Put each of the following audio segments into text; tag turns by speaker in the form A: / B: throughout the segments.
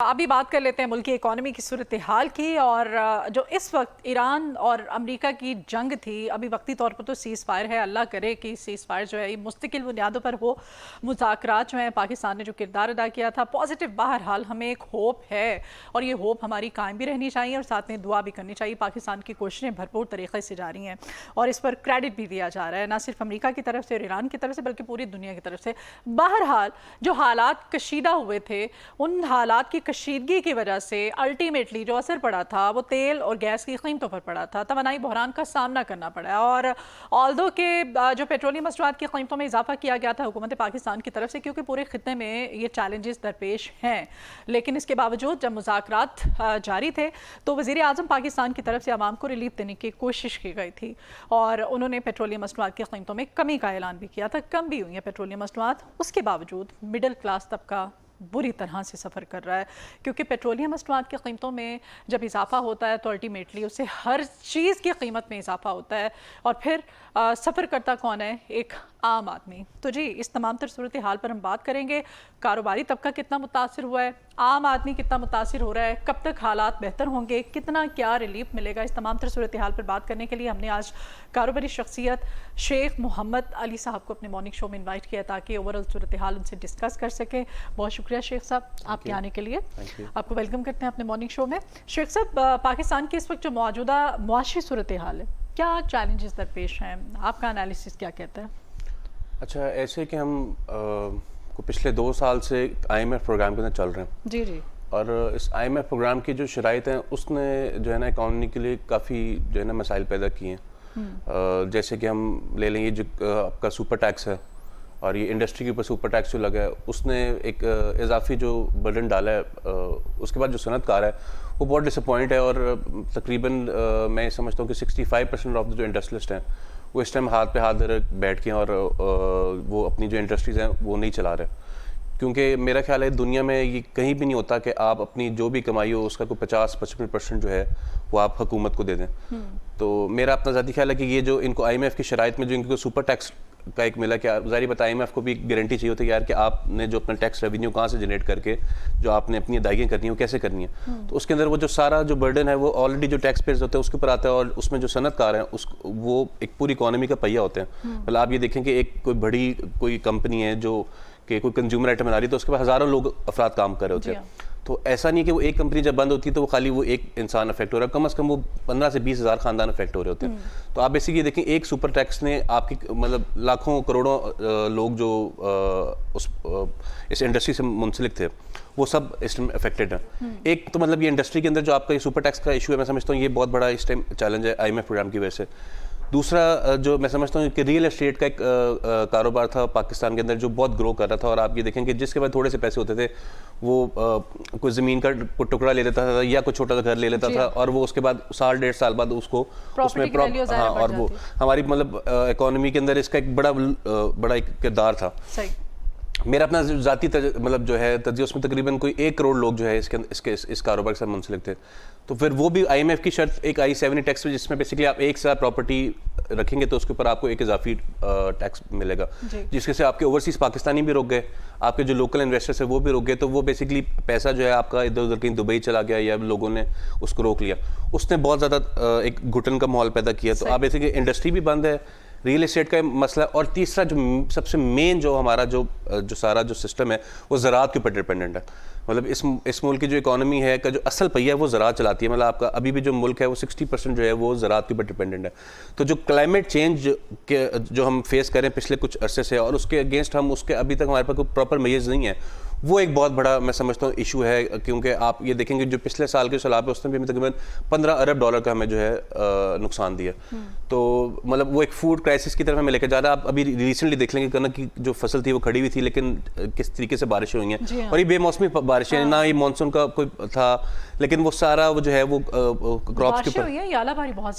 A: अभी बात कर लेते हैं मुल्क की इकॉनमी की सूरत हाल की। और जो इस वक्त ईरान और अमेरिका की जंग थी, अभी वक्ती तौर पर तो सीज़ फायर है, अल्लाह करे कि सीज़ फायर जो है ये मुस्तकिल बुनियादों पर हो। मुज़ाकरात जो हैं, पाकिस्तान ने जो किरदार अदा किया था पॉजिटिव, बहरहाल हमें एक होप है और ये होप हमारी कायम भी रहनी चाहिए और साथ में दुआ भी करनी चाहिए। पाकिस्तान की कोशिशें भरपूर तरीक़े से जारी हैं और इस पर क्रेडिट भी दिया जा रहा है, ना सिर्फ अमेरिका की तरफ से और ईरान की तरफ से बल्कि पूरी दुनिया की तरफ से। बहरहाल जो हालात कशीदा हुए थे, उन हालात की कशीदगी की वजह से अल्टीमेटली जो असर पड़ा था वो तेल और गैस की कीमतों पर पड़ा था। तवानाई बहरान का सामना करना पड़ा और ऑल्दो के जो पेट्रोलियम मसनूआत की कीमतों में इजाफा किया गया था हुकूमत पाकिस्तान की तरफ से, क्योंकि पूरे खित्ते में ये चैलेंजेस दरपेश हैं, लेकिन इसके बावजूद जब मुज़ाकरात जारी थे तो वज़ीर आज़म पाकिस्तान की तरफ से आवाम को रिलीफ देने की कोशिश की गई थी और उन्होंने पेट्रोलियम मसनूआत की कीमतों में कमी का ऐलान भी किया था। कम भी हुई है पेट्रोलियम मसनूआत, उसके बावजूद मिडिल क्लास तबका बुरी तरह से सफ़र कर रहा है, क्योंकि पेट्रोलियम मसनूआत की कीमतों में जब इजाफा होता है तो अल्टीमेटली उससे हर चीज़ की कीमत में इजाफा होता है और फिर सफ़र करता कौन है? एक आम आदमी। तो जी, इस तमाम तर सूरत हाल पर हम बात करेंगे। कारोबारी तबका कितना मुतासिर हुआ है, आम आदमी कितना मुतासिर हो रहा है, कब तक हालात बेहतर होंगे, कितना क्या रिलीफ मिलेगा, इस तमाम तर सूरत हाल पर बात करने के लिए हमने आज कारोबारी शख्सियत शेख मोहम्मद अली साहब को अपने मॉर्निंग शो में इन्वाइट किया ताकि ओवरऑल सूरत हाल उनसे डिस्कस कर सकें। बहुत शुक्रिया शेख साहब आपके आने के लिए, आपको वेलकम करते हैं अपने मॉर्निंग शो में। शेख साहब, पाकिस्तान की इस वक्त जो मौजूदा मुआशी सूरत हाल है, क्या चैलेंजेस दरपेश हैं, आपका एनालिसिस क्या कहता है?
B: अच्छा, ऐसे कि हम को पिछले 2 साल से IMF प्रोग्राम के अंदर चल रहे हैं
A: जी जी, और
B: इस IMF प्रोग्राम की जो शराइत हैं उसने जो है ना इकॉनमी के लिए काफ़ी जो है ना मसाइल पैदा किए हैं। जैसे कि हम ले लेंगे जो आपका सुपर टैक्स है और ये इंडस्ट्री के ऊपर सुपर टैक्स जो लगा है उसने एक इजाफी जो बर्डन डाला है। उसके बाद जो सनतकार है वो बहुत डिसअपॉइंट है और तकरीबन मैं समझता हूँ कि 65% ऑफ जो इंडस्ट्रियलिस्ट हैं वो इस टाइम हाथ पे हाथ धरे बैठ के और वो अपनी जो इंडस्ट्रीज़ हैं वो नहीं चला रहे, क्योंकि मेरा ख्याल है दुनिया में ये कहीं भी नहीं होता कि आप अपनी जो भी कमाई हो उसका कोई 50-55% जो है वो आप हुकूमत को दे दें। तो मेरा अपना ज़ाती ख्याल है कि ये जो इनको IMF की शराइत में जो इनको सुपर टैक्स का एक मिला, क्या ज़ाहिर बात IMF को भी गारंटी चाहिए होती है यार कि आपने जो अपना टैक्स रेवेन्यू कहाँ से जनरेट करके जो आपने अपनी अदायगियाँ करनी है वो कैसे करनी है। तो उसके अंदर वो जो सारा जो बर्डन है वो ऑलरेडी जो टैक्स पेयर्स होते हैं उसके ऊपर आता है और उसमें जो सनतकार हैं उस वो एक पूरी इकॉनमी का पहिया होते हैं। मतलब आप ये देखें कि एक कोई बड़ी कोई कंपनी है जो कि कोई कंज्यूमर आइटम बना रही है तो उसके पास हज़ारों लोग अफराद काम कर रहे होते हैं। तो ऐसा नहीं है कि वो एक कंपनी जब बंद होती है तो वो खाली वो एक इंसान अफेक्ट हो रहा है, कम से कम वो 15 से 20 हज़ार खानदान अफेक्ट हो रहे होते हैं। तो आप बेसिकली देखें एक सुपर टैक्स ने आपकी मतलब लाखों करोड़ों लोग जो इस इंडस्ट्री से मुंसलिक थे वो सब इस टाइम अफेक्टेड हैं। एक तो मतलब ये इंडस्ट्री के अंदर जो आपका ये सुपर टैक्स का इशू है, मैं समझता हूँ ये बहुत बड़ा इस टाइम चैलेंज है IMF प्रोग्राम की वजह से। दूसरा जो मैं समझता हूँ कि रियल एस्टेट का एक कारोबार था पाकिस्तान के अंदर जो बहुत ग्रो कर रहा था और आप ये देखें कि जिसके बाद थोड़े से पैसे होते थे वो कोई ज़मीन का टुकड़ा ले लेता था या कोई छोटा सा घर ले लेता था और वो उसके बाद 1.5 साल बाद उसको उसमें हाँ, और वो हमारी मतलब इकॉनमी के अंदर इसका एक बड़ा एक किरदार था। मेरा अपना ज़ाती मतलब जो है तजिया उसमें तकरीबन कोई 1 करोड़ लोग जो है इस कारोबार के साथ मुंसलिक थे। तो फिर वो भी IMF की शर्त एक I-70 टैक्स में जिसमें बेसिकली आप एक साथ प्रॉपर्टी रखेंगे तो उसके ऊपर आपको एक इजाफी टैक्स मिलेगा, जिसके से आपके ओवरसीज़ पाकिस्तानी भी रुक गए, आपके जो लोकल इन्वेस्टर्स है वो भी रुक गए। तो वो बेसिकली पैसा जो है आपका इधर उधर कहीं दुबई चला गया या लोगों ने उसको रोक लिया, उसने बहुत ज़्यादा एक घुटन का माहौल पैदा किया। तो आप बेसिकली इंडस्ट्री भी बंद है, रियल एस्टेट का मसला, और तीसरा जो सबसे मेन जो हमारा जो सारा जो सिस्टम है वो ज़राअत के ऊपर डिपेंडेंट है। मतलब इस मुल्क की जो इकॉनमी है का जो असल पहिया है वो ज़राअत चलाती है। मतलब आपका अभी भी जो मुल्क है वो 60% जो है वो ज़राअत के ऊपर डिपेंडेंट है। तो जो क्लाइमेट चेंज के जो हम फेस करें पिछले कुछ अरसे से और उसके अगेंस्ट हम उसके अभी तक हमारे पास कोई प्रॉपर मेजर्स नहीं है, वो एक बहुत बड़ा मैं समझता हूँ इशू है। क्योंकि आप ये देखेंगे जो पिछले साल के सैलाब है उसने भी हमें तकरीबन $15 अरब का हमें जो है नुकसान दिया। तो मतलब वो एक फूड क्राइसिस की तरफ हमें लेकर जा रहा है। आप अभी रिसेंटली देख लेंगे कनक की जो फसल थी वो खड़ी हुई थी, लेकिन किस तरीके से बारिशें हुई हैं और ये बेमौसमी बारिशें, ना ये मानसून का कोई था, लेकिन वो सारा वो जो है वो क्रॉप्स के ऊपर यालाबारी बहुत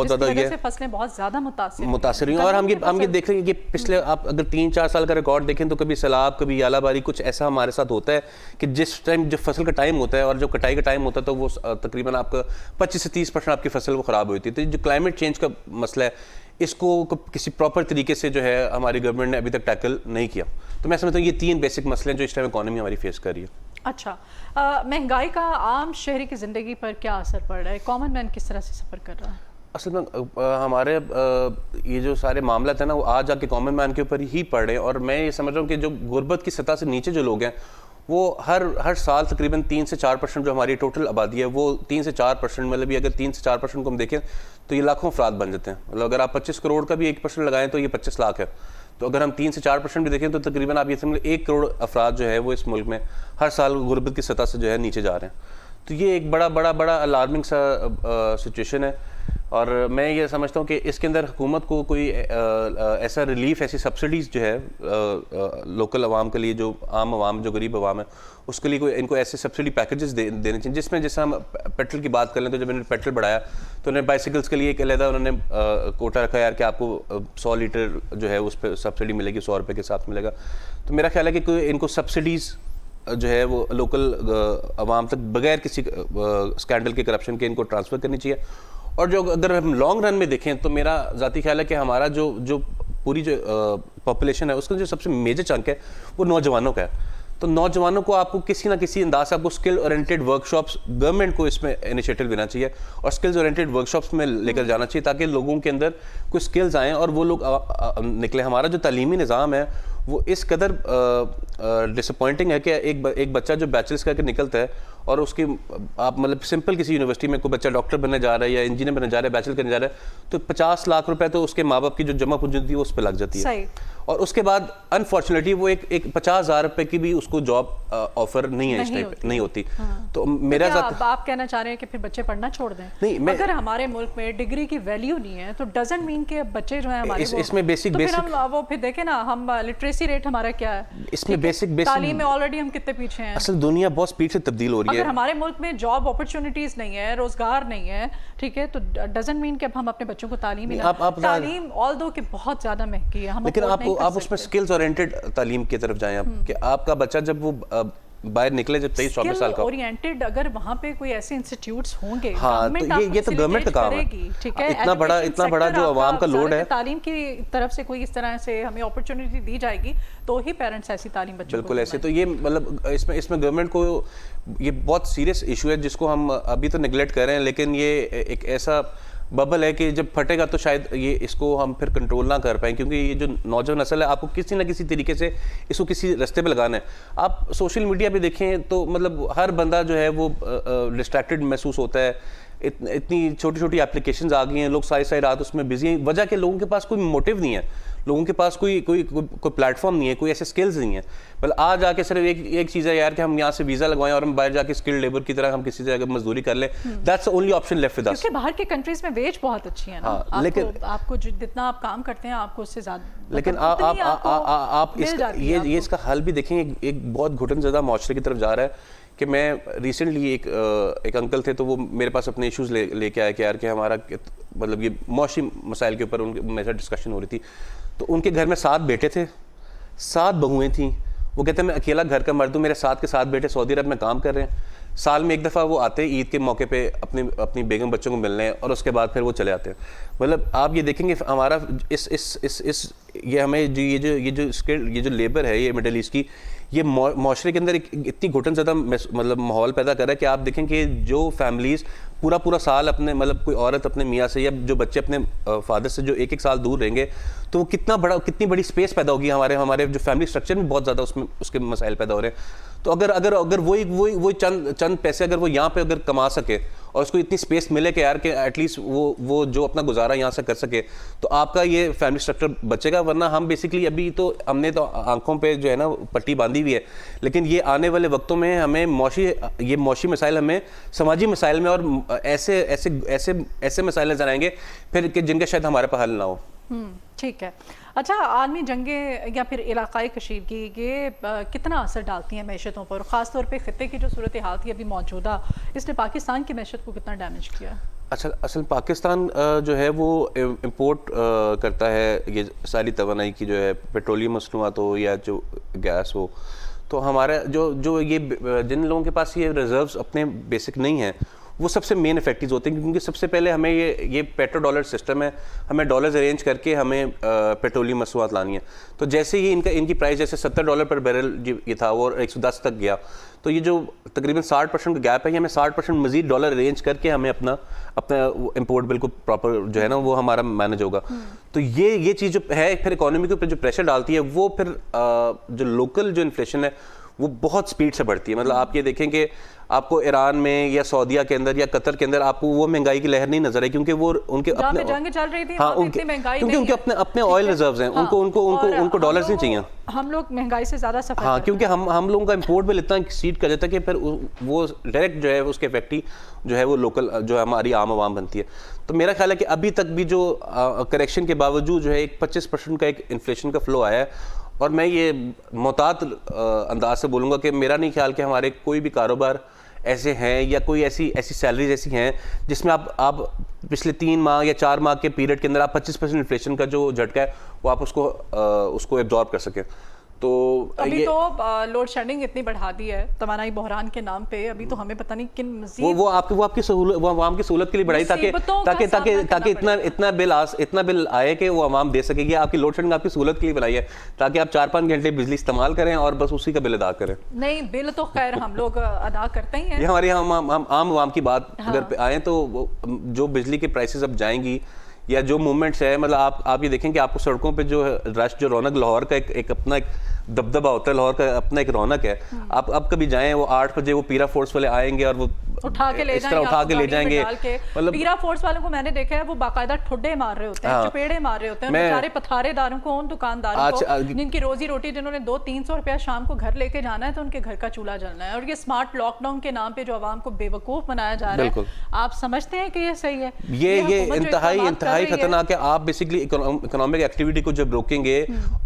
B: ज़्यादा हुई है,
A: फसलें बहुत ज़्यादा
B: मुतासिर हुई हैं। और हम ये देख रहे हैं कि पिछले आप अगर 3-4 साल का रिकॉर्ड देखें तो कभी सैलाब कभी यालाबारी कुछ ऐसा हमारे साथ होता है कि जिस टाइम जब फसल का टाइम होता है और जो कटाई का टाइम होता है तो वो तकरीबन आपका 25 से 30% आपकी फसल वो ख़राब होती है। तो जो क्लाइमेट चेंज का मसला है इसको किसी प्रॉपर तरीके से जो है हमारी गवर्नमेंट ने अभी तक टैकल नहीं किया। तो मैं समझता हूँ ये 3 बेसिक मसले हैं जो इस टाइम इकॉनमी हमारी फेस कर रही है।
A: अच्छा, महंगाई का आम शहरी की ज़िंदगी पर क्या असर पड़ रहा है? कॉमन मैन किस तरह से सफ़र कर रहा है?
B: असल में हमारे ये जो सारे मामला है ना वो आज आके कॉमन मैन के ऊपर ही पड़ रहे हैं। और मैं ये समझ रहा हूँ कि जो गुर्बत की सतह से नीचे जो लोग हैं वो हर साल तकरीबन 3 से 4% जो हमारी टोटल आबादी है वो 3 से 4%, मतलब ये अगर 3 से 4% को हम देखें तो ये लाखों अफराद बन जाते हैं। मतलब अगर आप 25 करोड़ का भी 1% लगाएं तो ये 25 लाख है। तो अगर हम 3 से 4% भी देखें तो तकरीबन आप ये समझ 1 करोड़ अफराद जो है वो इस मुल्क में हर साल गुर्बत की सतह से जो है नीचे जा रहे हैं। तो ये एक बड़ा अलार्मिंग सा सिचुएशन है। और मैं ये समझता हूँ कि इसके अंदर हुकूमत को कोई ऐसा रिलीफ, ऐसी सब्सिडीज़ जो है लोकल आवाम के लिए, जो आम आवाम, जो गरीब आवाम है, उसके लिए कोई इनको ऐसे सब्सिडी पैकेजेस देने चाहिए जिसमें, जैसे हम पेट्रोल की बात कर लें तो जब इन्होंने पेट्रोल बढ़ाया तो उन्होंने बाइसिकल्स के लिए एक अलग उन्होंने कोटा रखा यार कि आपको 100 लीटर जो है उस पर सब्सिडी मिलेगी, 100 रुपये के साथ मिलेगा। तो मेरा ख्याल है कि कोई इनको सब्सिडीज़ जो है वो लोकल आवाम तक बगैर किसी स्कैंडल के, करप्शन के, इनको ट्रांसफ़र करनी चाहिए। और जो अगर हम लॉन्ग रन में देखें तो मेरा ज़ाती ख्याल है कि हमारा जो पूरी जो पॉपुलेशन है उसका जो सबसे मेजर चंक है वो नौजवानों का है। तो नौजवानों को आपको किसी ना किसी अंदाज से आपको स्किल ओरिएंटेड वर्कशॉप्स, गवर्नमेंट को इसमें इनिशिएटिव लेना चाहिए और स्किल्स ओरिएंटेड वर्कशॉप्स में लेकर जाना चाहिए ताकि लोगों के अंदर कुछ स्किल्स आएँ और वो लोग निकले। हमारा जो तालीमी निज़ाम है वो इस कदर डिसअपॉइंटिंग है कि एक बच्चा जो बैचलर्स करके निकलता है और उसकी आप मतलब सिंपल किसी यूनिवर्सिटी में कोई बच्चा डॉक्टर बनने जा रहा है या इंजीनियर बनने जा रहा है, बैचलर करने जा रहा है, तो 50 लाख रुपए तो उसके माँ बाप की जो जमा पूंजी होती है उस पर लग जाती है।
A: सही।
B: और उसके बाद अनफॉर्चुनेटली वो एक 50,000 रुपए की भी उसको जॉब ऑफर नहीं है, इस टाइप नहीं होती। तो मेरा
A: आप कहना चाह रहे हैं कि फिर बच्चे पढ़ना छोड़ दें?
B: नहीं,
A: अगर हमारे मुल्क में डिग्री की वैल्यू नहीं है तो डजंट मीन कि बच्चे जो है हमारे
B: इसमें बेसिक
A: फिर हम वो फिर देखें ना, हम लिटरेसी रेट हमारा क्या है,
B: इसमें बेसिक
A: तालीम में ऑलरेडी हम कितने पीछे हैं।
B: असल दुनिया बहुत स्पीड से तब्दील हो रही है।
A: अगर हमारे मुल्क में जॉब अपॉर्चुनिटीज नहीं है, रोजगार नहीं है, ठीक है, तो डजंट मीन कि अब हम अपने बच्चों को तालीम तालीम ऑल्दो कि बहुत ज्यादा महंगी है, हम
B: लेकिन आप उसमें स्किल्स ओरिएंटेड तालीम की तरफ जाएं आप कि आपका बच्चा जब वो बाहर निकले जब 23-24 साल का
A: ओरिएंटेड, अगर वहाँ पे कोई ऐसे इंस्टीट्यूट्स होंगे,
B: हाँ, तो ये तो गवर्नमेंट का काम है,
A: ठीक है।
B: इतना बड़ा जो आवाम का लोड है,
A: तालीम की तरफ से कोई इस तरह से हमें अपॉर्चुनिटी दी जाएगी तो ही पेरेंट्स ऐसी तालीम बच्चों को
B: बिल्कुल ऐसे। तो ये मतलब इसमें गवर्नमेंट को ये बहुत सीरियस इशू है जिसको हम अभी तो निगलेक्ट कर रहे हैं, लेकिन ये एक ऐसा बबल है कि जब फटेगा तो शायद ये इसको हम फिर कंट्रोल ना कर पाएँ, क्योंकि ये जो नौजवान नस्ल है आपको किसी ना किसी तरीके से इसको किसी रास्ते पे लगाना है। आप सोशल मीडिया पे देखें तो मतलब हर बंदा जो है वो डिस्ट्रैक्टेड महसूस होता है। इतनी छोटी छोटी एप्लीकेशंस आ गई हैं, लोग सारी सारी रात उसमें बिजी हैं, वजह के लोगों के पास कोई मोटिव नहीं है, लोगों के पास कोई प्लेटफॉर्म नहीं है, कोई ऐसे स्किल्स नहीं है। मतलब आज आके सिर्फ एक चीज़ है यार कि हम यहाँ से वीज़ा लगवाएं और हम बाहर जाके स्किल्ड लेबर की तरह हम किसी जगह मजदूरी कर लें, that's the only option left with us.
A: क्योंकि बाहर के कंट्रीज में वेज बहुत अच्छी है ना।
B: हाँ, लेकिन
A: आपको जितना आप काम करते हैं आपको उससे ज़्यादा,
B: लेकिन आप ये इसका हल भी देखें। एक बहुत घुटन ज़्यादा माशरे की तरफ जा रहा है कि मैं रिसेंटली एक अंकल थे तो वो मेरे पास अपने इश्यूज़ लेके आए कि यार कि हमारा मतलब ये मौशी मसाइल के ऊपर मेरे साथ डिस्कशन हो रही थी। तो उनके घर में 7 बेटे थे, 7 बहुएं थीं। वो कहते हैं मैं अकेला घर का मर्द हूँ, मेरे 7 के 7 बेटे सऊदी अरब में काम कर रहे हैं। साल में एक दफ़ा वो आते हैं ईद के मौके पे अपनी बेगम बच्चों को मिलने, और उसके बाद फिर वो चले आते हैं। मतलब आप ये देखेंगे हमारा ये हमें ये जो लेबर है ये मिडल ईस्ट की, ये माशरे के अंदर इतनी घुटन ज़्यादा मतलब माहौल पैदा कर रहा है कि आप देखें कि जो फैमिलीज़ पूरा साल अपने मतलब कोई औरत अपने मियाँ से या जो बच्चे अपने फादर से जो एक साल दूर रहेंगे तो वो कितनी बड़ी स्पेस पैदा होगी, हमारे जो फैमिली स्ट्रक्चर में बहुत ज़्यादा उसके मसाइल पैदा हो रहे हैं। तो अगर वही चंद पैसे अगर वो यहाँ पे अगर कमा सके और उसको इतनी स्पेस मिले कि यार कि एटलीस्ट वो जो अपना गुजारा यहाँ से कर सके, तो आपका ये फैमिली स्ट्रक्चर बचेगा। वरना हम बेसिकली अभी तो हमने तो आंखों पे जो है ना पट्टी बांधी हुई है, लेकिन ये आने वाले वक्तों में हमें मौशी मसाइल हमें समाजी मसाइल में और ऐसे मसाइल नजर आएंगे फिर कि जिनका शायद हमारे पास हल ना हो।
A: ठीक है। अच्छा, आलमी जंगें या फिर इलाकाई कशीदगी ये कितना असर डालती हैं मैशतों पर, ख़ासतौर पे ख़ित्ते की जो सूरत हाल थी अभी मौजूदा, इसने पाकिस्तान की मैशत को कितना डैमेज किया?
B: असल पाकिस्तान जो है वो इम्पोर्ट करता है ये सारी तवानाई की, जो है पेट्रोलियम मसनूआत हो या जो गैस हो। तो हमारा जो ये जिन लोगों के पास ये रिजर्व्स अपने बेसिक नहीं हैं वो सबसे मेन इफेक्टिव होते हैं, क्योंकि सबसे पहले हमें ये पेट्रो डॉलर सिस्टम है, हमें डॉलर्स अरेंज करके हमें पेट्रोलियम मसनूआत लानी है। तो जैसे ही इनकी प्राइस जैसे $70 पर बैरल ये था वो 110 तक गया, तो ये जो तकरीबन 60% का गैप है, ये हमें 60% मजीद डॉलर अरेंज करके हमें अपना इंपोर्ट बिल्कुल प्रॉपर जो है ना वो हमारा मैनेज होगा। तो ये चीज़ जो है फिर इकोनॉमी के ऊपर जो प्रेशर डालती है, वो फिर जो लोकल जो इन्फ्लेशन है वो बहुत स्पीड से बढ़ती है। मतलब आप ये देखें कि आपको ईरान में या सऊदीया के अंदर या कतर के अंदर आपको वो महंगाई की लहर नहीं नजर आई, क्योंकि वो उनके अपने
A: जंग चल रही थी,
B: हाँ, क्योंकि उनके अपने ऑयल रिजर्व्स हैं, उनको डॉलर्स नहीं चाहिए।
A: हम लोग महंगाई से ज्यादा सफर
B: हाँ, क्योंकि हम लोगों का इंपोर्ट बिल इतना सीट कर देता है कि फिर वो डायरेक्ट जो है उसके इफेक्ट जो है वो लोकल जो है हमारी आम आवाम बनती है। तो मेरा ख्याल है कि अभी तक भी जो करेक्शन के बावजूद जो है एक 25% का एक इन्फ्लेशन का फ्लो आया है, और मैं ये मोहतात अंदाज से बोलूँगा कि मेरा नहीं ख्याल कि हमारे कोई भी कारोबार ऐसे हैं या कोई ऐसी सैलरीज ऐसी हैं जिसमें आप पिछले 3 माह या 4 माह के पीरियड के अंदर आप 25% इन्फ्लेशन का जो झटका है वो आप उसको एब्जॉर्ब कर सकें। तो
A: अभी तो लोड शेडिंग इतनी बढ़ा दी है तवानाई बहरान के नाम पे, अभी तो हमें पता नहीं किन मज़ीद
B: वो आपकी सहूलत के लिए बढ़ाई ताकि इतना बिल आए कि वो आवाम दे सकेगी। आपकी लोड शेडिंग आपकी सहूलत के लिए बनाई है ताकि आप 4-5 घंटे बिजली इस्तेमाल करें और बस उसी का बिल अदा करें।
A: नहीं, बिल तो खैर हम लोग अदा करते ही हैं।
B: ये हमारे हम आम आवाम की बात अगर आए तो जो बिजली के प्राइसेस अब जाएंगी या जो मूवमेंट्स है, मतलब आप ये देखें कि आपको सड़कों पे जो रश, जो रौनक लाहौर का एक अपना एक दबदबा होता है, लाहौर का अपना एक रौनक है। आप अब कभी जाएं, वो 8 बजे वो पीरा फोर्स वाले आएंगे और वो
A: उठा के ले जाएंगे। मतलब पीरा फोर्स वालों को मैंने देखा है वो बाकायदा ठुड्डे मार रहे होते हैं, चपेड़े मार रहे होते हैं बेचारे पथारेदारों को, उन दुकानदारों को जिनकी रोजी रोटी, जिन्होंने 200-300 रुपया शाम को घर लेके जाना है तो उनके घर का चूल्हा जलना है। और ये स्मार्ट लॉकडाउन के नाम पे जो आवाम को बेवकूफ बनाया जा रहा है, आप समझते हैं कि ये सही है?
B: ये इंतहाई खतरनाक है। आप बेसिकली इकोनॉमिक एक्टिविटी को जब रोकेंगे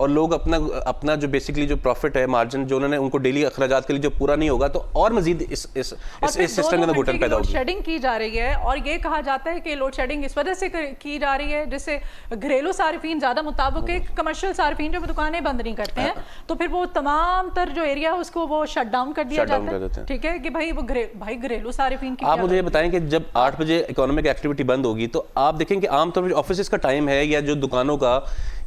B: और लोग अपना जो बेसिकली जो प्रॉफिट है, मार्जिन जो उन्होंने उनको डेली अखराजात के लिए जो पूरा नहीं होगा, तो और मजीद इस सिस्टम के अंदर घुटन पैदा होगी।
A: शेडिंग की जा रही है और ये कहा जाता है कि लोड शेडिंग इस वजह से की जा रही है जिससे घरेलू सार्फिन ज्यादा मुताबिक कमर्शियल सार्फिन जो दुकानें बंद नहीं करते हैं, तो फिर वो तमाम तर जो एरिया है उसको वो शट डाउन कर दिया जाता है। ठीक है कि भाई घरेलू सार्फिन की।
B: आप मुझे बताएं कि जब 8 बजे इकोनॉमिक एक्टिविटी बंद होगी तो आप देखें कि आमतौर पर ऑफिस का टाइम है या जो दुकानों का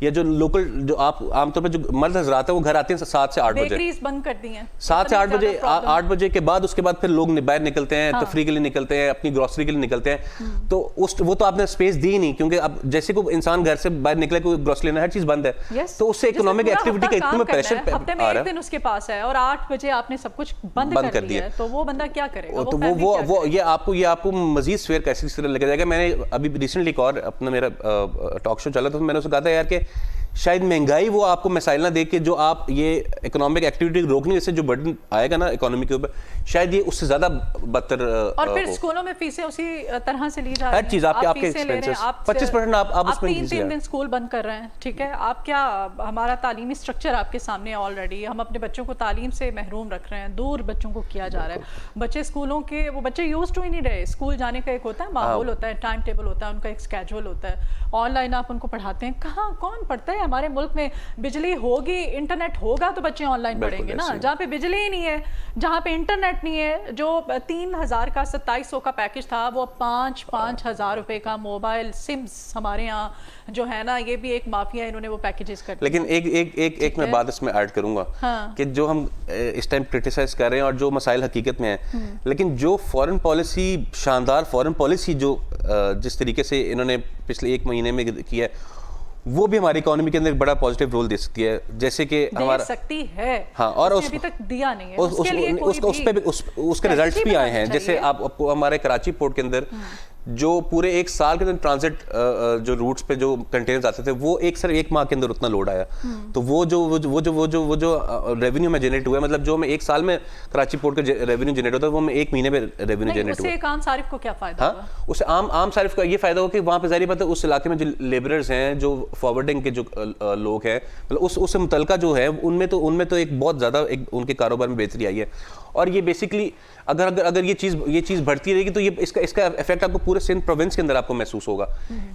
B: या जो लोकल जो आप आमतौर पर जो मर्द हजरात है वो घर आते हैं 7 से 8 बजे।
A: बेकरीज बंद कर दी हैं
B: 7 से 8 बजे। 8 बजे के बाद उसके बाद फिर लोग बाहर निकलते हैं, तफरी के लिए निकलते हैं, अपनी ग्रोसरी के लिए निकलते हैं। तो वो तो आपने स्पेस दी नहीं, क्योंकि अब जैसे कोई इंसान घर से बाहर निकले, कोई ग्रोसरी लेना, हर चीज बंद है, तो उससे इकोनॉमिक एक्टिविटी का इतना प्रेशर
A: हफ्ते में एक दिन उसके पास है और 8 बजे आपने सब कुछ बंद कर दिया, तो वो बंदा क्या करेगा?
B: तो वो ये आपको मजीद स्वेयर कैसे तरह लेके जाएगा। मैंने अभी रिसेंटली एक और अपना मेरा टॉक शो चला, तो मैंने उससे कहा था यार कि शायद महंगाई वो आपको मिसाइल ना दे के जो आप ये इकोनॉमिक एक्टिविटी रोकने से जो बर्डन आएगा ना इकोनॉमी के ऊपर, शायद ये उससे ज्यादा बदतर। और
A: फिर स्कूलों में फीसें उसी तरह से ली जा रही
B: हैं, हर चीज आपके एक्सपेंसेस 25% आप उसमें
A: 3 दिन स्कूल बंद कर रहे हैं। ठीक है, आप क्या, हमारा तालीमी स्ट्रक्चर आपके सामने ऑलरेडी, हम अपने बच्चों को तालीम से महरूम रख रहे हैं, दूर बच्चों को किया जा रहा है। बच्चे स्कूलों के वो बच्चे यूज टू ही नहीं रहे, स्कूल जाने का एक होता है माहौल होता है, टाइम टेबल होता है, उनका एक स्केड्यूल होता है। ऑनलाइन आप उनको पढ़ाते हैं, कहाँ कौन पढ़ता है? हमारे मुल्क में बिजली होगी, इंटरनेट होगा तो बच्चे ऑनलाइन पढ़ेंगे ना। जहाँ पे बिजली ही नहीं है, जहाँ पे इंटरनेट नहीं है, जो 3000 का 2700 का पैकेज था वो 5,000 रुपए का मोबाइल सिम्स हमारे यहाँ जो है ना, ये भी एक माफिया, इन्होंने वो पैकेजेस कर।
B: लेकिन एक मैं बात इसमें ऐड करूंगा कि जो हम इस टाइम क्रिटिसाइज कर रहे हैं और जो मसाइल हकीकत में है, लेकिन जो फॉरेन पॉलिसी, शानदार फॉरेन पॉलिसी जो जिस तरीके से इन्होंने पिछले 1 महीने में किया है, वो भी हमारी इकोनॉमी के अंदर एक बड़ा पॉजिटिव रोल दे सकती है। जैसे कि हमारा
A: सकती है,
B: हाँ, और
A: अभी तक दिया नहीं है,
B: उसके रिजल्ट्स भी आए हैं। जैसे आपको हमारे कराची पोर्ट के अंदर जो पूरे 1 साल के अंदर ट्रांजिट जो रूट्स पे जो कंटेनर्स आते थे, वो सिर्फ 1 माह के अंदर उतना लोड आया। तो वो जो रेवेन्यू में जनरेट हुआ, मतलब जो हमें 1 साल में कराची पोर्ट का रेवेन्यू जनरेट होता है, वो हमें 1 महीने में रेवेन्यू जनरेट हुआ।
A: उससे एक आम सारिफ को क्या फायदा?
B: हाँ, उससे आम सारिफ का ये फायदा हो कि वहाँ पे जाहिर बात है उस इलाके में जो लेबरर्स हैं, जो फॉरवर्डिंग के जो लोग हैं, मतलब उससे मुतल्लिका जो है उनमें तो एक बहुत ज़्यादा एक उनके कारोबार में बेहतरी आई है। और ये बेसिकली अगर ये चीज़ बढ़ती रहेगी तो ये इसका इफेक्ट आपको पूरे सिंध प्रोविंस के अंदर आपको महसूस होगा।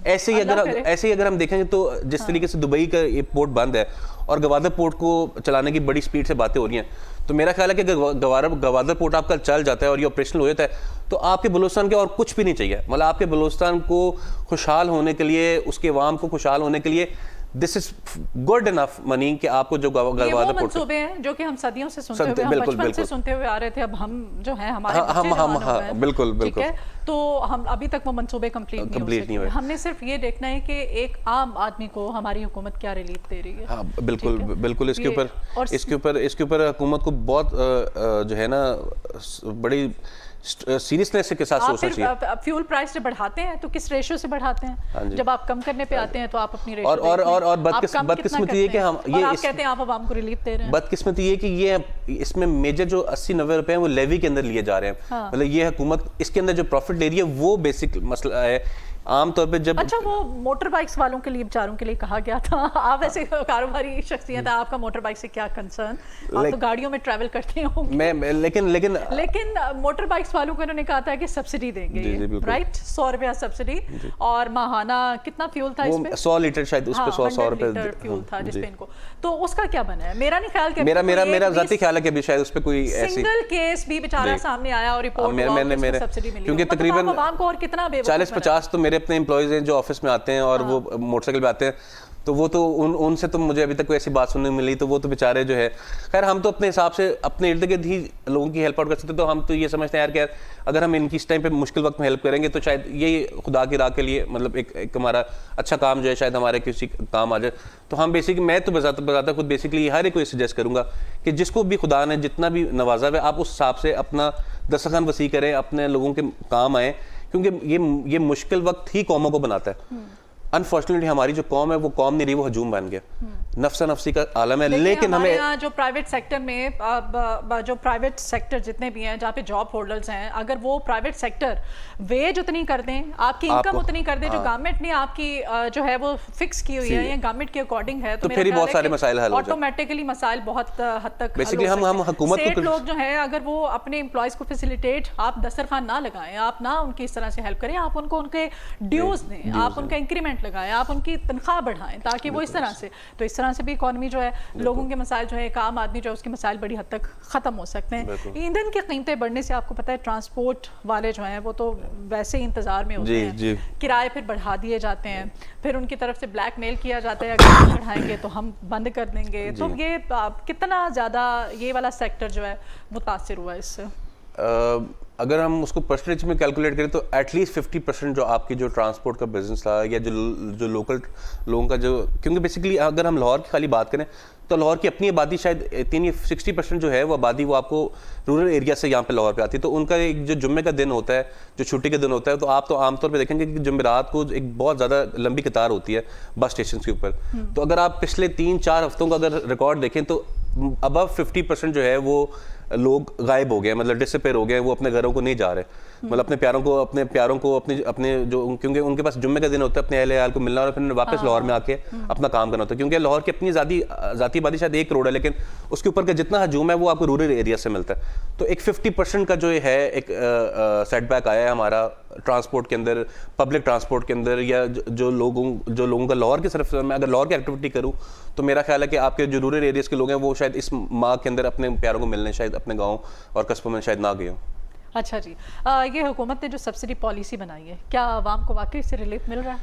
B: ऐसे ही अगर हम देखेंगे तो जिस तरीके से दुबई का ये पोर्ट बंद है और गवादर पोर्ट को चलाने की बड़ी स्पीड से बातें हो रही हैं, तो मेरा ख्याल है कि गवादर पोर्ट आपका चल जाता है और ये ऑपरेशनल हो जाता है तो आपके बलूचिस्तान के और कुछ भी नहीं चाहिए। मतलब आपके बलूचिस्तान को खुशहाल होने के लिए, उसके अवाम को खुशहाल होने के लिए this is good enough money कि आपको जो गवादर पोर्ट
A: मंसूबे हैं जो कि हम सदियों से सुनते हुए, हम बचपन से सुनते हुए आ रहे थे, अब हम जो है हमारे
B: बिल्कुल
A: तो हम अभी तक वो मंसूबे कंप्लीट नहीं हुए। हमने सिर्फ ये देखना है कि एक आम आदमी को हमारी हुकूमत क्या रिलीफ दे रही है।
B: हाँ बिल्कुल इसके ऊपर हुकूमत को बहुत जो है ना बड़ी सीरियसनेस के साथ सोचना चाहिए।
A: फ्यूल प्राइस जब बढ़ाते हैं तो किस रेशियो से बढ़ाते हैं? जब आप कम करने पे आते हैं तो आप अपनी रेशियो
B: और बदकिस्मती ये कि हम ये
A: आप कहते हैं आप आवाम को रिलीफ दे रहे हैं।
B: बदकिस्मती ये कि ये इसमें मेजर जो 80-90 रुपए हैं वो लेवी के अंदर लिए जा रहे हैं। मतलब ये हुकूमत इसके अंदर जो प्रॉफिट ले रही है वो बेसिक मसला है। आमतौर पे जब
A: अच्छा वो मोटर बाइक्स वालों के लिए, बेचारों के लिए कहा गया था, आप ऐसे कारोबारी शख्सियत है, आपका मोटर बाइक से क्या कंसर्न? आप तो गाड़ियों में ट्रैवल करते होंगे। लेकिन मोटर बाइक्स वालों को इन्होंने कहा था कि सब्सिडी देंगे, राइट? 100 रुपया सब्सिडी और माहाना कितना फ्यूल था इसमें?
B: 100 लीटर शायद उस पे 100 रुपए
A: फ्यूल था जिसपे इनको, तो उसका क्या बना है? मेरा नहीं ख्याल कि
B: मेरा जाती ख्याल है कि अभी शायद उस पे कोई ऐसी
A: सिंगल केस भी बेचारा सामने आया और रिपोर्ट
B: मैंने
A: सब्सिडी मिली,
B: क्योंकि तकरीबन
A: आवाम को और कितना
B: 40-50 तो मेरे अपने एम्प्लॉइज हैं जो ऑफिस में आते हैं और वो मोटरसाइकिल पे आते हैं, तो वो तो उनसे तो मुझे अभी तक कोई ऐसी बात सुनने मिली, तो वो तो बेचारे जो है, खैर हम तो अपने हिसाब से अपने इर्द गिर्द ही लोगों की हेल्प आउट कर सकते, तो हम तो ये समझते हैं यार कि यार अगर हम इनकी इस टाइम पे मुश्किल वक्त में हेल्प करेंगे तो शायद ये खुदा की राह के लिए मतलब एक हमारा अच्छा काम जो है शायद हमारे किसी काम आ जाए। तो हम बेसिकली मैं तो बताता खुद बेसिकली हर एक को सजेस्ट करूंगा कि जिसको भी खुदा ने जितना भी नवाजा है आप उस हिसाब से अपना दस्तरखान वसी करें, अपने लोगों के काम आए, क्योंकि ये मुश्किल वक्त ही कौमों को बनाता है। अनफॉर्चुनेटली हमारी जो कौम है वो कौम नहीं रही, वो हजूम बन गया, नफ्सा नफ्सी का आलम है। लेकिन हमें
A: जो प्राइवेट सेक्टर में जो प्राइवेट सेक्टर जितने भी हैं जहाँ पे जॉब होल्डर्स हैं, अगर वो प्राइवेट सेक्टर वेज उतनी कर दें, आपकी इनकम उतनी कर दें जो गवर्नमेंट ने आपकी जो है वो फिक्स की हुई है या गवर्नमेंट के अकॉर्डिंग है,
B: तो फिर बहुत सारे मसाइल हल हो जाएंगे,
A: ऑटोमेटिकली मसाइल बहुत हद तक
B: बेसिकली हम हुकूमत को
A: लोग जो है अगर वो अपने एम्प्लॉयज को फैसिलिटेट, आप दस्तरखान ना लगाएं, आप ना उनकी इस तरह से हेल्प करें, आप उनको उनके ड्यूज दें, आप उनका इंक्रीमेंट लगाएं, आप उनकी तनख्वाह बढ़ाएं, ताकि वो इस तरह से, तो इस तरह से भी इकॉनमी जो है लोगों के मसाइल जो है, एक आम आदमी जो है उसके मसाइल बड़ी हद तक खत्म हो सकते हैं। ईंधन की कीमतें बढ़ने से आपको पता है ट्रांसपोर्ट वाले जो हैं वो तो वैसे ही इंतजार में होते हैं, किराए फिर बढ़ा दिए जाते हैं, फिर उनकी तरफ से ब्लैकमेल किया जाता है अगर बढ़ाएंगे तो हम बंद कर देंगे। तो ये कितना ज़्यादा ये वाला सेक्टर जो है मुतासिर हुआ इससे?
B: अगर हम उसको परसेंटेज में कैलकुलेट करें तो एटलीस्ट 50% जो आपकी जो ट्रांसपोर्ट का बिजनेस था या जो लोकल लोगों का जो, क्योंकि बेसिकली अगर हम लाहौर की खाली बात करें तो लाहौर की अपनी आबादी शायद 60% जो है वो आबादी वो आपको रूरल एरिया से यहाँ पे लाहौर पे आती है। तो उनका एक जो जुम्मे का दिन होता है, जो छुट्टी का दिन होता है, तो आप तो आमतौर पे देखेंगे कि जुमेरात को एक बहुत ज़्यादा लंबी कतार होती है बस स्टेशन के ऊपर। तो अगर आप पिछले 3-4 हफ्तों का अगर रिकॉर्ड देखें तो अबव 50% जो है वो लोग गायब हो गए, मतलब डिसअपेयर हो गए, वो अपने घरों को नहीं जा रहे, मतलब अपने प्यारों को अपने जो, क्योंकि उनके पास जुम्मे का दिन होता है अपने अहले हाल को मिलना और फिर वापस लाहौर में आके अपना काम करना होता है, क्योंकि लाहौर की अपनी ज़ाती आबादी शायद 1 करोड़ है, लेकिन उसके ऊपर का जितना हजूम है वो आपको रूरल एरिया से मिलता है। तो एक 50% का जो है एक सेटबैक आया है हमारा ट्रांसपोर्ट के अंदर, पब्लिक ट्रांसपोर्ट के अंदर, या जो लोगों का लाहौर की तरफ मैं अगर लाहौर की एक्टिविटी करूँ तो मेरा ख्याल है कि आपके जो रूरल एरियाज़ के लोग हैं वो शायद इस माह के अंदर अपने प्यारों को मिलने शायद अपने गाँव और कस्बों में शायद ना गए हों।
A: अच्छा जी, ये हुकूमत ने जो सब्सिडी पॉलिसी बनाई है, क्या आवाम को वाकई से रिलीफ मिल रहा है?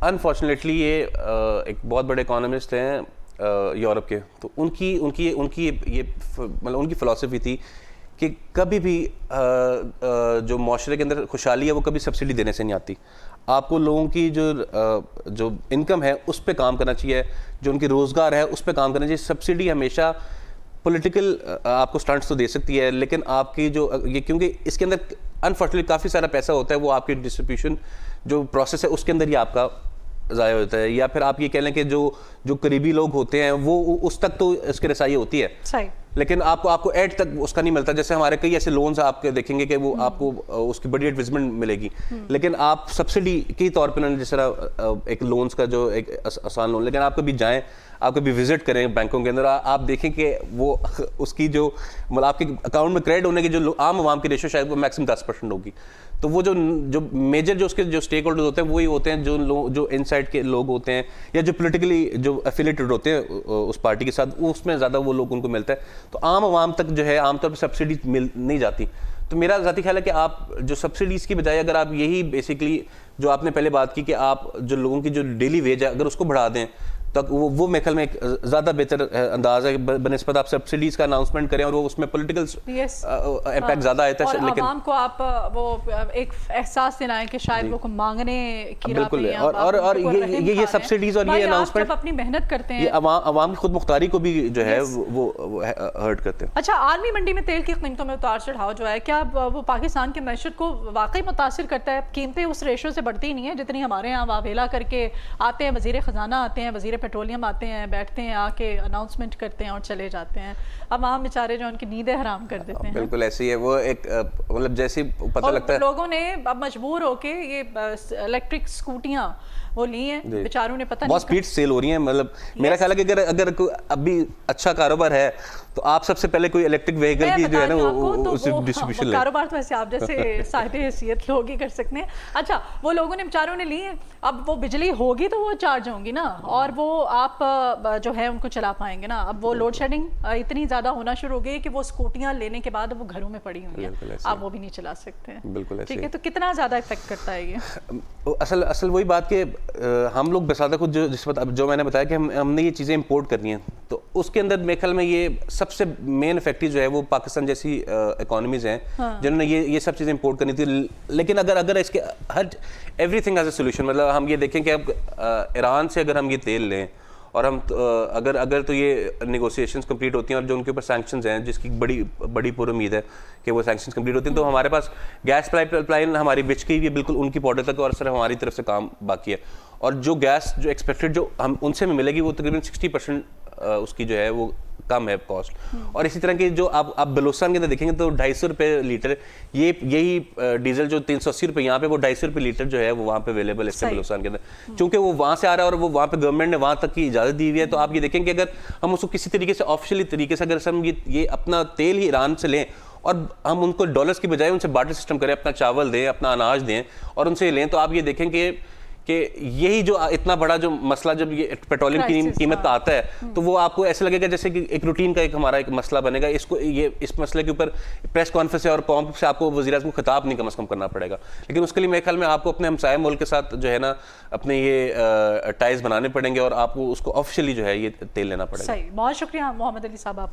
B: अनफॉर्चुनेटली ये एक बहुत बड़े इकोनॉमिस्ट हैं यूरोप के, तो उनकी ये मतलब उनकी फ़िलॉसफी थी कि कभी भी जो माशरे के अंदर खुशहाली है वो कभी सब्सिडी देने से नहीं आती। आपको लोगों की जो इनकम है उस पर काम करना चाहिए, जो उनकी रोज़गार है उस पर काम करना चाहिए। सब्सिडी हमेशा पॉलिटिकल आपको स्टंट्स तो दे सकती है, लेकिन आपकी जो ये, क्योंकि इसके अंदर अनफॉर्चुनेटली काफ़ी सारा पैसा होता है, वो आपकी डिस्ट्रीब्यूशन जो प्रोसेस है उसके अंदर ही आपका ज़ाया होता है, या फिर आप ये कह लें कि जो करीबी लोग होते हैं वो उस तक तो इसकी रसाई होती है, सही, लेकिन आपको एड तक उसका नहीं मिलता। जैसे हमारे कई ऐसे लोन्स आपके देखेंगे कि वो आपको उसकी बड़ी एडवर्टाइजमेंट मिलेगी, लेकिन आप सब्सिडी के तौर पर जिस तरह एक लोन्स का जो एक आसान लोन, लेकिन आप कभी जाएँ आप कभी विजिट करें बैंकों के अंदर, आप देखें कि वो उसकी जो मतलब आपके अकाउंट में क्रेडिट होने की जो आम आवाम की रेशो शायद वो मैक्सिमम 10% होगी। तो वो जो मेजर जो उसके जो स्टेक होल्डर्स होते हैं वही होते हैं जो इनसाइड के लोग होते हैं या जो पोलिटिकली जो एफिलेटेड होते हैं उस पार्टी के साथ, उसमें ज़्यादा वो लोग उनको मिलता है। तो आम आवाम तक जो है आमतौर पर सब्सिडीज मिल नहीं जाती। तो मेरा ज़ाती ख्याल है कि आप जो सब्सिडीज़ की बजाय अगर आप यही बेसिकली जो आपने पहले बात की कि आप जो लोगों की जो डेली वेज है अगर उसको बढ़ा दें, तो वो मेरे ख्याल में एक ज़्यादा बेहतर अंदाज है बनस्पत आप सब्सिडीज़ का अनाउंसमेंट करें और वो उसमें पॉलिटिकल इम्पैक्ट ज़्यादा आता है।
A: लेकिन आवाम को आप वो एक एहसास दिलाएं कि शायद वो मांगने की राह पे हैं,
B: और ये सब्सिडीज़ और ये अनाउंसमेंट
A: अपनी मेहनत करते हैं,
B: अवाम की खुद मुख्तारी को भी जो है वो हर्ट करते हैं।
A: अच्छा, आलमी मंडी में तेल की कीमतों में उतार चढ़ाव जो है, क्या वो पाकिस्तान की मैशत को वाकई मुतासिर करता है? कीमतें उस रेशो से बढ़ती नहीं है जितनी हमारे यहाँ वावेला करके आते हैं, वजीर ख़जाना आते हैं, वजीर पेट्रोलियम आते हैं, बैठते हैं, आके अनाउंसमेंट करते हैं और चले जाते हैं। अब आम बेचारे जो उनकी नींदें हराम कर देते हैं।
B: बिल्कुल ऐसे ही है वो, एक मतलब जैसे पता लगता है
A: लोगों ने अब मजबूर होके ये इलेक्ट्रिक स्कूटियां वो ली हैं, बेचारों ने पता
B: बहुत स्पीड सेल हो रही है। मतलब मेरा ख्याल है कि अगर अभी अच्छा कारोबार है तो आप सबसे पहले कोई इलेक्ट्रिक व्हीकल की जो है ना उस डिस्ट्रीब्यूशन
A: कारोबार तो ऐसे आप जैसे साहिब हैसियत लोग ही कर सकते हैं। अच्छा, वो लोगों ने बेचारों ने ली है, अब वो बिजली होगी तो वो चार्ज होंगी ना, और वो आप जो है उनको चला पाएंगे ना। अब वो लोड शेडिंग इतनी ज़्यादा होना शुरू हो गई कि वो स्कूटियाँ लेने के बाद वो घरों में पड़ी हुई हैं, आप वो भी नहीं चला सकते हैं।
B: बिल्कुल
A: ठीक है, तो कितना ज़्यादा इफेक्ट करता है ये?
B: असल वही बात कि हम लोग बसाता खुद जो मैंने बताया कि हमने ये चीज़ें इंपोर्ट करनी है, तो उसके अंदर मेरे ख्याल में ये सबसे मेन फैक्ट्री जो है वो पाकिस्तान जैसी इकोनॉमीज हैं जिन्होंने ये सब चीज़ें इंपोर्ट करनी थी। लेकिन अगर इसके हर एवरीथिंग एज ए सोल्यूशन, मतलब हम ये देखें कि अब ईरान से अगर हम ये तेल लें और हम अगर तो ये नेगोशिएशंस कंप्लीट होती हैं और जो उनके ऊपर सैंक्शंस हैं जिसकी बड़ी पूरी उम्मीद है कि वो सैंक्शंस कंप्लीट होती हैं, तो हमारे पास गैस पाइपलाइन हमारी बिच की हुई है बिल्कुल उनकी बॉर्डर तक, और सिर्फ हमारी तरफ से काम बाकी है। और जो गैस जो एक्सपेक्टेड जो हम उनसे में मिलेगी वो तकरीबन 60% उसकी जो है वो कम है कॉस्ट। और इसी तरह की जो आप बलूचिस्तान के अंदर देखेंगे तो 250 रुपये लीटर, यही डीजल जो 380 रुपये यहाँ पे, वो 250 रुपये लीटर जो है वो वहाँ पे अवेलेबल है बलूचिस्तान के अंदर, क्योंकि वो वहाँ से आ रहा है और वो वहाँ पे गवर्नमेंट ने वहाँ तक की इजाज़त दी हुई है। तो आप ये देखेंगे कि अगर हम उसको किसी तरीके से ऑफिशियली तरीके से अगर हम ये अपना तेल ही ईरान से लें और हम उनको डॉलर्स की बजाय उनसे बार्टर सिस्टम करें, अपना चावल दें, अपना अनाज दें और उनसे लें, तो आप ये देखेंगे कि यही जो इतना बड़ा जो मसला जब ये पेट्रोलियम की कीमत का आता है तो वो आपको ऐसे लगेगा जैसे कि एक रूटीन का हमारा एक मसला बनेगा। इस मसले के ऊपर प्रेस कॉन्फ्रेंस और कॉम से आपको वज़ीर-ए-आज़म को खिताब नहीं कम से कम करना पड़ेगा, लेकिन उसके लिए मेरे ख्याल में आपको अपने हमसाया मुल्क के साथ जो है ना अपने ये टाइज बनाने पड़ेंगे और आपको उसको ऑफिशियली जो है ये तेल लेना पड़ेगा।
A: सही, बहुत शुक्रिया मोहम्मद अली साहब।